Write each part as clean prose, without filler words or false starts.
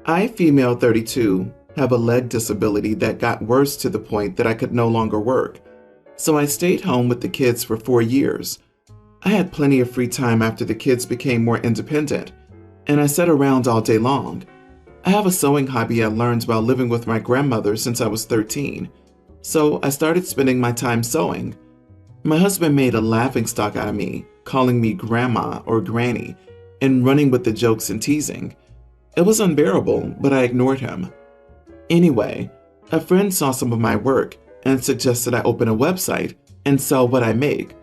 I, female 32, have a leg disability that got worse to the point that I could no longer work, so I stayed home with the kids for 4 years. I had plenty of free time after the kids became more independent, and I sat around all day long. I have a sewing hobby I learned while living with my grandmother since I was 13, so I started spending my time sewing. My husband made a laughingstock out of me, calling me grandma or granny, and running with the jokes and teasing. It was unbearable, but I ignored him. Anyway, a friend saw some of my work and suggested I open a website and sell what I make.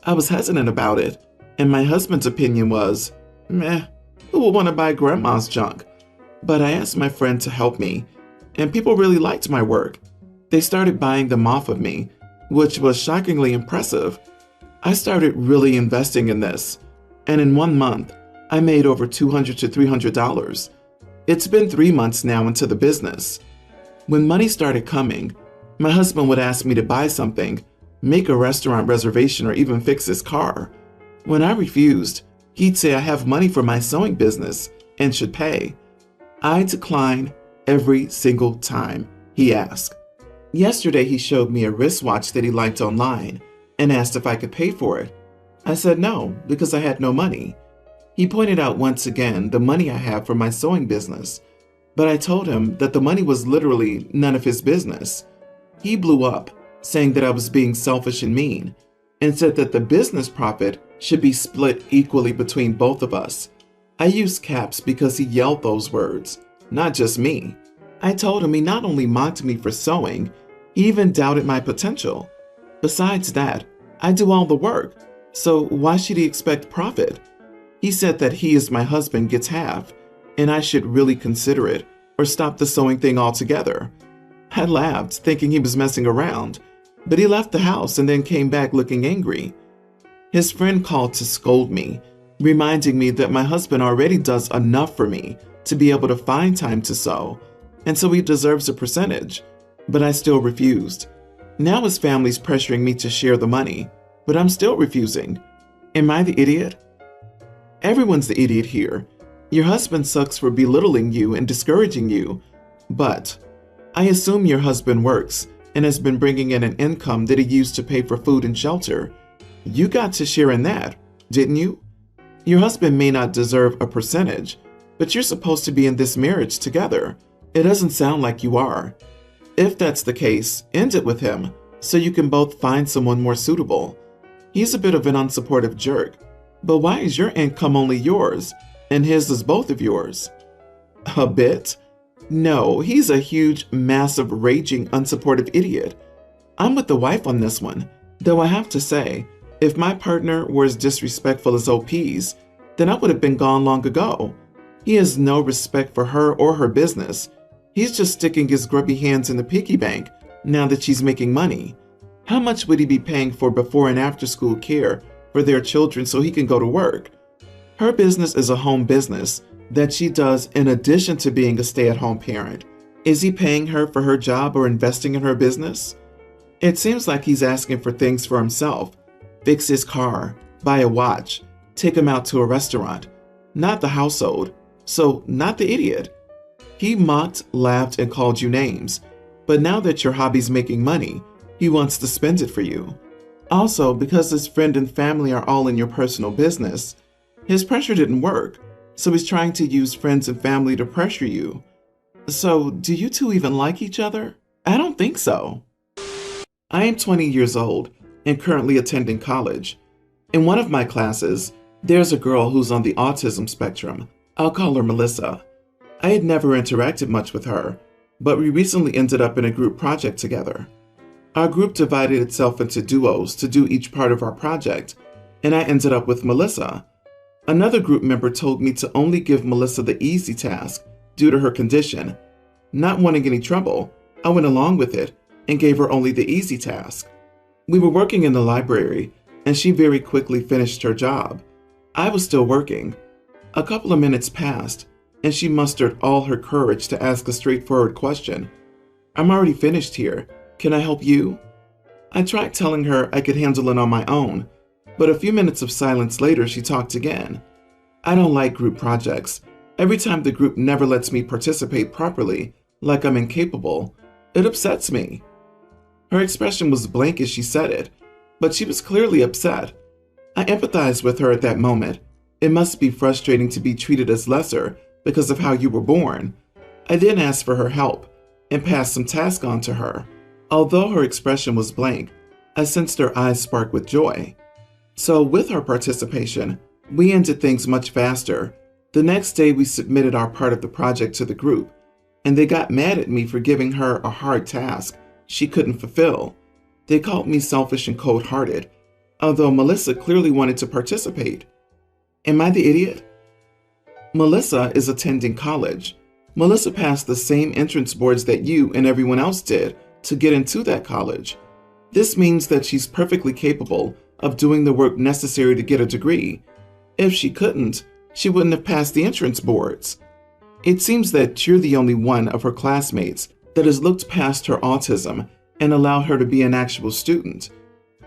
I was hesitant about it, and my husband's opinion was, meh, who would want to buy grandma's junk? But I asked my friend to help me, and people really liked my work. They started buying them off of me, which was shockingly impressive. I started really investing in this, and in 1 month, I made over $200 to $300. It's been 3 months now into the business. When money started coming, my husband would ask me to buy something, make a restaurant reservation, or even fix his car. When I refused, he'd say I have money for my sewing business and should pay. I decline every single time he asked. Yesterday, he showed me a wristwatch that he liked online and asked if I could pay for it. I said no, because I had no money. He pointed out once again the money I have for my sewing business, but I told him that the money was literally none of his business. He blew up, saying that I was being selfish and mean, and said that the business profit should be split equally between both of us. I used caps because he yelled those words, not just me. I told him he not only mocked me for sewing, he even doubted my potential. Besides that, I do all the work, so why should he expect profit? He said that he as my husband gets half, and I should really consider it or stop the sewing thing altogether. I laughed, thinking he was messing around, but he left the house and then came back looking angry. His friend called to scold me, reminding me that my husband already does enough for me to be able to find time to sew, and so he deserves a percentage, but I still refused. Now his family's pressuring me to share the money, but I'm still refusing. Am I the idiot? Everyone's the idiot here. Your husband sucks for belittling you and discouraging you, but I assume your husband works and has been bringing in an income that he used to pay for food and shelter. You got to share in that, didn't you? Your husband may not deserve a percentage, but you're supposed to be in this marriage together. It doesn't sound like you are. If that's the case, end it with him so you can both find someone more suitable. He's a bit of an unsupportive jerk, but why is your income only yours and his is both of yours? A bit? No, he's a huge, massive, raging, unsupportive idiot. I'm with the wife on this one, though I have to say, if my partner were as disrespectful as OP's, then I would have been gone long ago. He has no respect for her or her business. He's just sticking his grubby hands in the piggy bank now that she's making money. How much would he be paying for before and after school care for their children so he can go to work? Her business is a home business that she does in addition to being a stay-at-home parent. Is he paying her for her job or investing in her business? It seems like he's asking for things for himself. Fix his car, buy a watch, take him out to a restaurant, not the household. So, not the idiot. He mocked, laughed, and called you names, but now that your hobby's making money, he wants to spend it for you. Also, because his friend and family are all in your personal business, his pressure didn't work, so he's trying to use friends and family to pressure you. So, do you two even like each other? I don't think so. I am 20 years old and currently attending college. In one of my classes, there's a girl who's on the autism spectrum. I'll call her Melissa. I had never interacted much with her, but we recently ended up in a group project together. Our group divided itself into duos to do each part of our project, and I ended up with Melissa. Another group member told me to only give Melissa the easy task due to her condition. Not wanting any trouble, I went along with it and gave her only the easy task. We were working in the library, and she very quickly finished her job. I was still working. A couple of minutes passed, and she mustered all her courage to ask a straightforward question. I'm already finished here. Can I help you? I tried telling her I could handle it on my own, but a few minutes of silence later, she talked again. I don't like group projects. Every time the group never lets me participate properly, like I'm incapable, it upsets me." Her expression was blank as she said it, but she was clearly upset. I empathized with her at that moment. It must be frustrating to be treated as lesser because of how you were born. I then asked for her help and passed some tasks on to her. Although her expression was blank, I sensed her eyes spark with joy. So with her participation, we ended things much faster. The next day we submitted our part of the project to the group, and they got mad at me for giving her a hard task she couldn't fulfill. They called me selfish and cold-hearted, although Melissa clearly wanted to participate. Am I the idiot? Melissa is attending college. Melissa passed the same entrance boards that you and everyone else did to get into that college. This means that she's perfectly capable of doing the work necessary to get a degree. If she couldn't, she wouldn't have passed the entrance boards. It seems that you're the only one of her classmates that has looked past her autism and allowed her to be an actual student.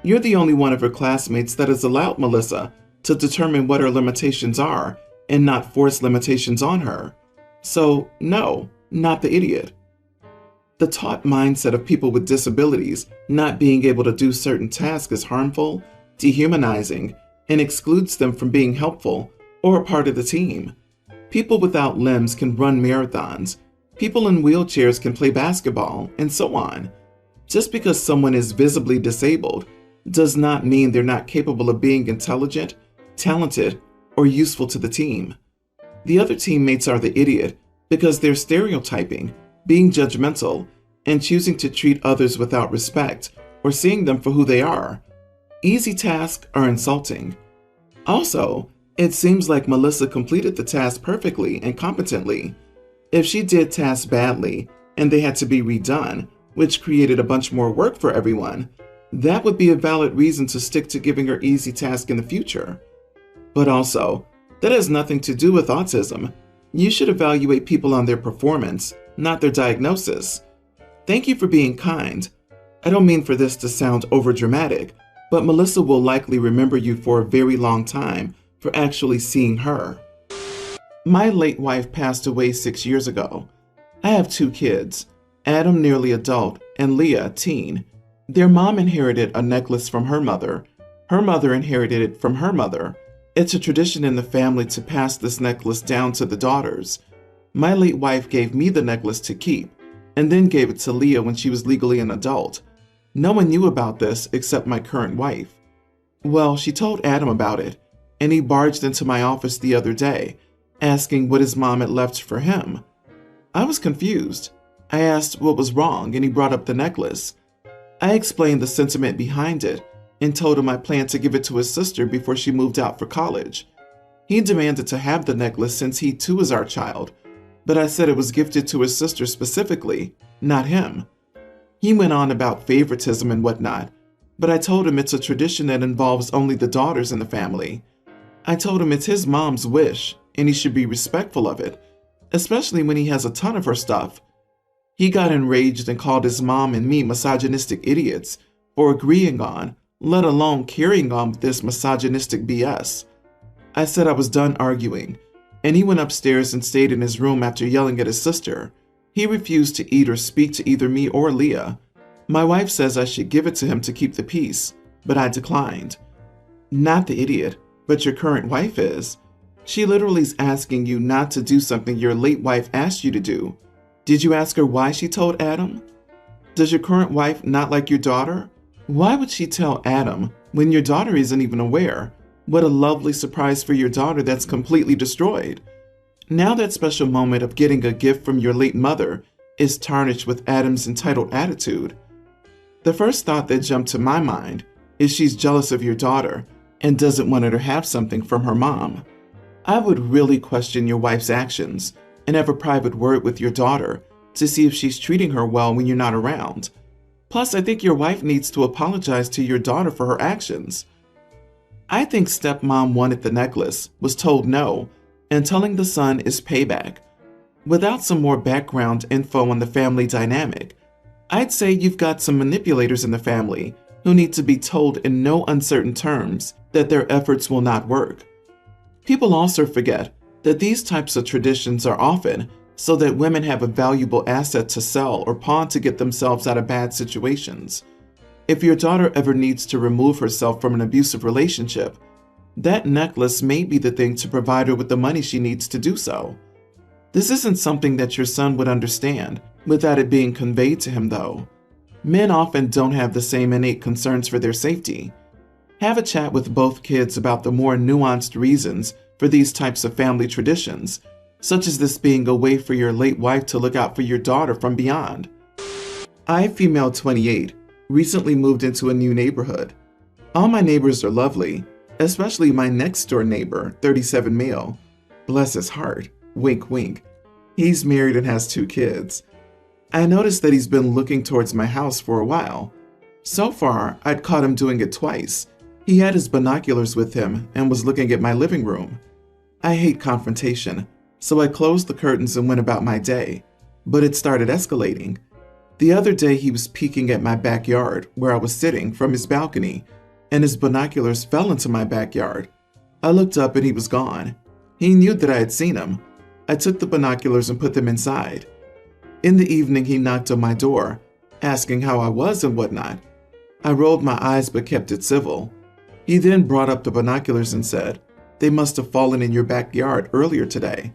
You're the only one of her classmates that has allowed Melissa to determine what her limitations are and not force limitations on her. So, no, not the idiot. The taught mindset of people with disabilities not being able to do certain tasks is harmful, dehumanizing, and excludes them from being helpful or a part of the team. People without limbs can run marathons. People in wheelchairs can play basketball, and so on. Just because someone is visibly disabled does not mean they're not capable of being intelligent, talented, or useful to the team. The other teammates are the idiot because they're stereotyping, being judgmental, and choosing to treat others without respect or seeing them for who they are. Easy tasks are insulting. Also, it seems like Melissa completed the task perfectly and competently. If she did tasks badly and they had to be redone, which created a bunch more work for everyone, that would be a valid reason to stick to giving her easy tasks in the future. But also, that has nothing to do with autism. You should evaluate people on their performance, not their diagnosis. Thank you for being kind. I don't mean for this to sound overdramatic, but Melissa will likely remember you for a very long time for actually seeing her. My late wife passed away 6 years ago. I have 2 kids, Adam nearly adult and Leah teen. Their mom inherited a necklace from her mother. Her mother inherited it from her mother. It's a tradition in the family to pass this necklace down to the daughters. My late wife gave me the necklace to keep, and then gave it to Leah when she was legally an adult. No one knew about this except my current wife. Well, she told Adam about it, and he barged into my office the other day, asking what his mom had left for him. I was confused. I asked what was wrong, and he brought up the necklace. I explained the sentiment behind it, and told him I planned to give it to his sister before she moved out for college. He demanded to have the necklace since he too is our child, but I said it was gifted to his sister specifically, not him. He went on about favoritism and whatnot, but I told him it's a tradition that involves only the daughters in the family. I told him it's his mom's wish, and he should be respectful of it, especially when he has a ton of her stuff. He got enraged and called his mom and me misogynistic idiots for agreeing on, let alone carrying on with this misogynistic BS. I said I was done arguing, and he went upstairs and stayed in his room after yelling at his sister. He refused to eat or speak to either me or Leah. My wife says I should give it to him to keep the peace, but I declined. Not the idiot, but your current wife is. She literally is asking you not to do something your late wife asked you to do. Did you ask her why she told Adam? Does your current wife not like your daughter? Why would she tell Adam when your daughter isn't even aware? What a lovely surprise for your daughter that's completely destroyed. Now that special moment of getting a gift from your late mother is tarnished with Adam's entitled attitude. The first thought that jumped to my mind is she's jealous of your daughter and doesn't want her to have something from her mom. I would really question your wife's actions and have a private word with your daughter to see if she's treating her well when you're not around. Plus, I think your wife needs to apologize to your daughter for her actions. I think stepmom wanted the necklace, was told no, and telling the son is payback. Without some more background info on the family dynamic, I'd say you've got some manipulators in the family who need to be told in no uncertain terms that their efforts will not work. People also forget that these types of traditions are often so that women have a valuable asset to sell or pawn to get themselves out of bad situations. If your daughter ever needs to remove herself from an abusive relationship, that necklace may be the thing to provide her with the money she needs to do so. This isn't something that your son would understand without it being conveyed to him, though. Men often don't have the same innate concerns for their safety. Have a chat with both kids about the more nuanced reasons for these types of family traditions, such as this being a way for your late wife to look out for your daughter from beyond. I, female 28, recently moved into a new neighborhood. All my neighbors are lovely, especially my next door neighbor, 37 male. Bless his heart, wink wink. He's married and has 2 kids. I noticed that he's been looking towards my house for a while. So far, I'd caught him doing it twice. He had his binoculars with him and was looking at my living room. I hate confrontation, so I closed the curtains and went about my day, but it started escalating. The other day he was peeking at my backyard where I was sitting from his balcony, and his binoculars fell into my backyard. I looked up and he was gone. He knew that I had seen him. I took the binoculars and put them inside. In the evening he knocked on my door, asking how I was and whatnot. I rolled my eyes but kept it civil. He then brought up the binoculars and said, "They must have fallen in your backyard earlier today."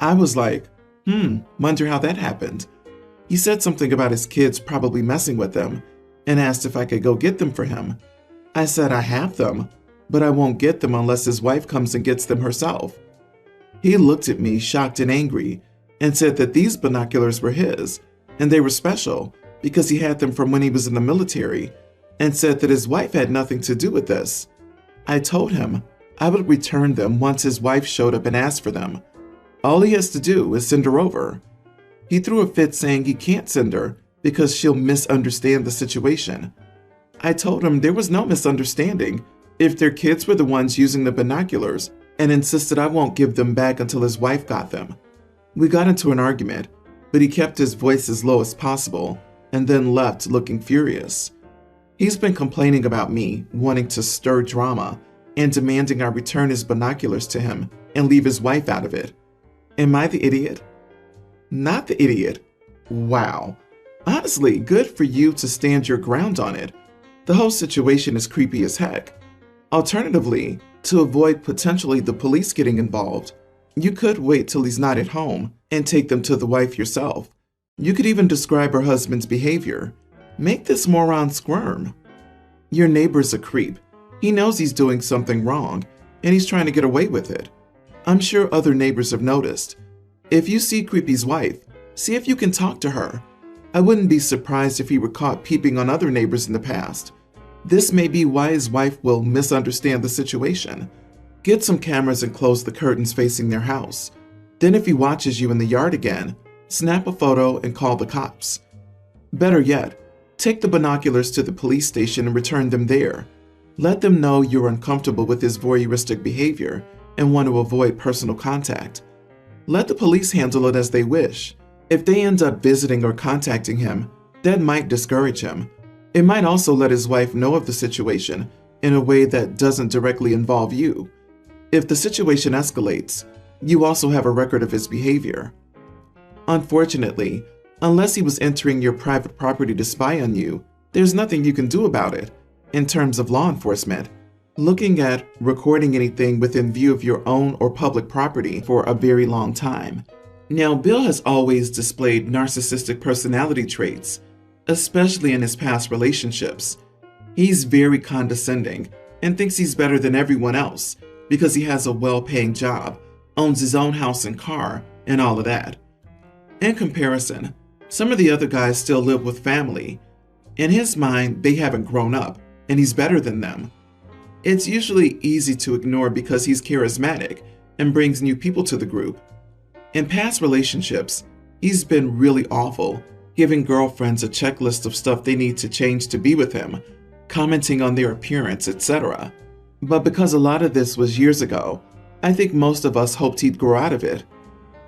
I was like, wonder how that happened. He said something about his kids probably messing with them and asked if I could go get them for him. I said I have them, but I won't get them unless his wife comes and gets them herself. He looked at me shocked and angry and said that these binoculars were his and they were special because he had them from when he was in the military, and said that his wife had nothing to do with this. I told him I would return them once his wife showed up and asked for them. All he has to do is send her over. He threw a fit saying he can't send her because she'll misunderstand the situation. I told him there was no misunderstanding if their kids were the ones using the binoculars, and insisted I won't give them back until his wife got them. We got into an argument, but he kept his voice as low as possible and then left looking furious. He's been complaining about me wanting to stir drama and demanding I return his binoculars to him and leave his wife out of it. Am I the idiot? Not the idiot. Wow. Honestly, good for you to stand your ground on it. The whole situation is creepy as heck. Alternatively, to avoid potentially the police getting involved, you could wait till he's not at home and take them to the wife yourself. You could even describe her husband's behavior. Make this moron squirm. Your neighbor's a creep. He knows he's doing something wrong, and he's trying to get away with it. I'm sure other neighbors have noticed. If you see Creepy's wife, see if you can talk to her. I wouldn't be surprised if he were caught peeping on other neighbors in the past. This may be why his wife will misunderstand the situation. Get some cameras and close the curtains facing their house. Then if he watches you in the yard again, snap a photo and call the cops. Better yet, take the binoculars to the police station and return them there. Let them know you're uncomfortable with his voyeuristic behavior and want to avoid personal contact. Let the police handle it as they wish. If they end up visiting or contacting him, that might discourage him. It might also let his wife know of the situation in a way that doesn't directly involve you. If the situation escalates, you also have a record of his behavior. Unfortunately, unless he was entering your private property to spy on you, there's nothing you can do about it. In terms of law enforcement, looking at recording anything within view of your own or public property for a very long time. Now, Bill has always displayed narcissistic personality traits, especially in his past relationships. He's very condescending and thinks he's better than everyone else because he has a well-paying job, owns his own house and car, and all of that. In comparison, some of the other guys still live with family. In his mind, they haven't grown up, and he's better than them. It's usually easy to ignore because he's charismatic and brings new people to the group. In past relationships, he's been really awful, giving girlfriends a checklist of stuff they need to change to be with him, commenting on their appearance, etc. But because a lot of this was years ago, I think most of us hoped he'd grow out of it.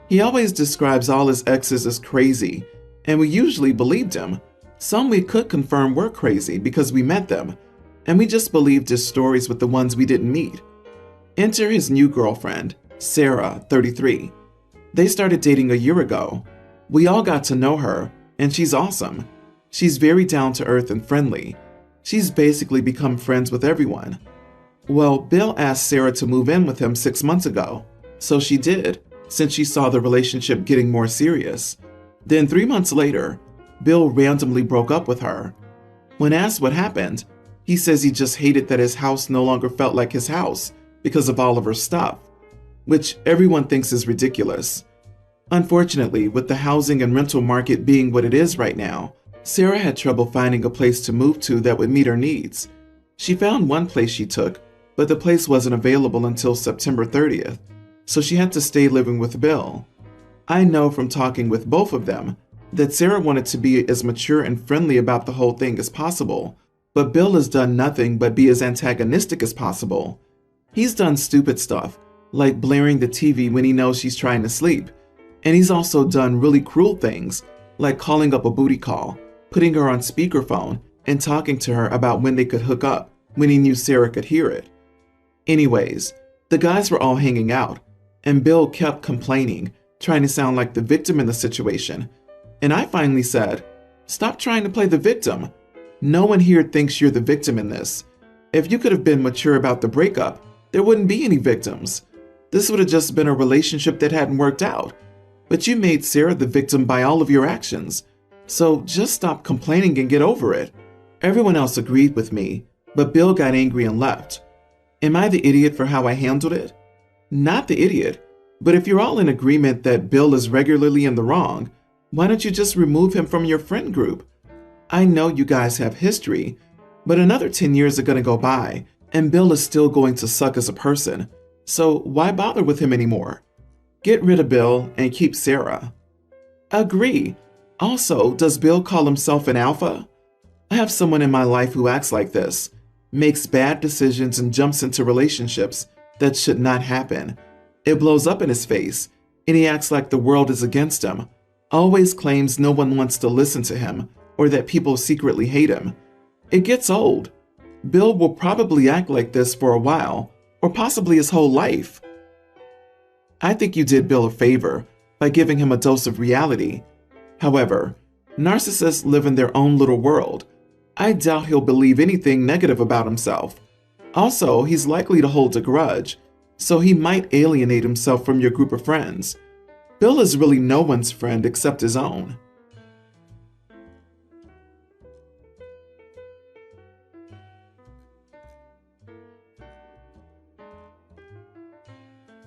He always describes all his exes as crazy, and we usually believed him. Some we could confirm were crazy because we met them, and we just believed his stories with the ones we didn't meet. Enter his new girlfriend, Sarah, 33. They started dating a year ago. We all got to know her, and she's awesome. She's very down to earth and friendly. She's basically become friends with everyone. Well, Bill asked Sarah to move in with him 6 months ago. So she did, since she saw the relationship getting more serious. Then 3 months later, Bill randomly broke up with her. When asked what happened, he says he just hated that his house no longer felt like his house because of all of her stuff, which everyone thinks is ridiculous. Unfortunately, with the housing and rental market being what it is right now, Sarah had trouble finding a place to move to that would meet her needs. She found one place she took, but the place wasn't available until September 30th, so she had to stay living with Bill. I know from talking with both of them that Sarah wanted to be as mature and friendly about the whole thing as possible, but Bill has done nothing but be as antagonistic as possible. He's done stupid stuff, like blaring the TV when he knows she's trying to sleep, and he's also done really cruel things, like calling up a booty call, putting her on speakerphone, and talking to her about when they could hook up, when he knew Sarah could hear it. Anyways, the guys were all hanging out, and Bill kept complaining, trying to sound like the victim in the situation. And I finally said, "Stop trying to play the victim. No one here thinks you're the victim in this. If you could have been mature about the breakup, there wouldn't be any victims. This would have just been a relationship that hadn't worked out. But you made Sarah the victim by all of your actions. So just stop complaining and get over it." Everyone else agreed with me, but Bill got angry and left. Am I the idiot for how I handled it? Not the idiot, but if you're all in agreement that Bill is regularly in the wrong, why don't you just remove him from your friend group? I know you guys have history, but another 10 years are going to go by, and Bill is still going to suck as a person, so why bother with him anymore? Get rid of Bill and keep Sarah. Agree. Also, does Bill call himself an alpha? I have someone in my life who acts like this, makes bad decisions and jumps into relationships that should not happen. It blows up in his face, and he acts like the world is against him, always claims no one wants to listen to him, or that people secretly hate him. It gets old. Bill will probably act like this for a while, or possibly his whole life. I think you did Bill a favor by giving him a dose of reality. However, narcissists live in their own little world. I doubt he'll believe anything negative about himself. Also, he's likely to hold a grudge, so he might alienate himself from your group of friends. Bill is really no one's friend except his own.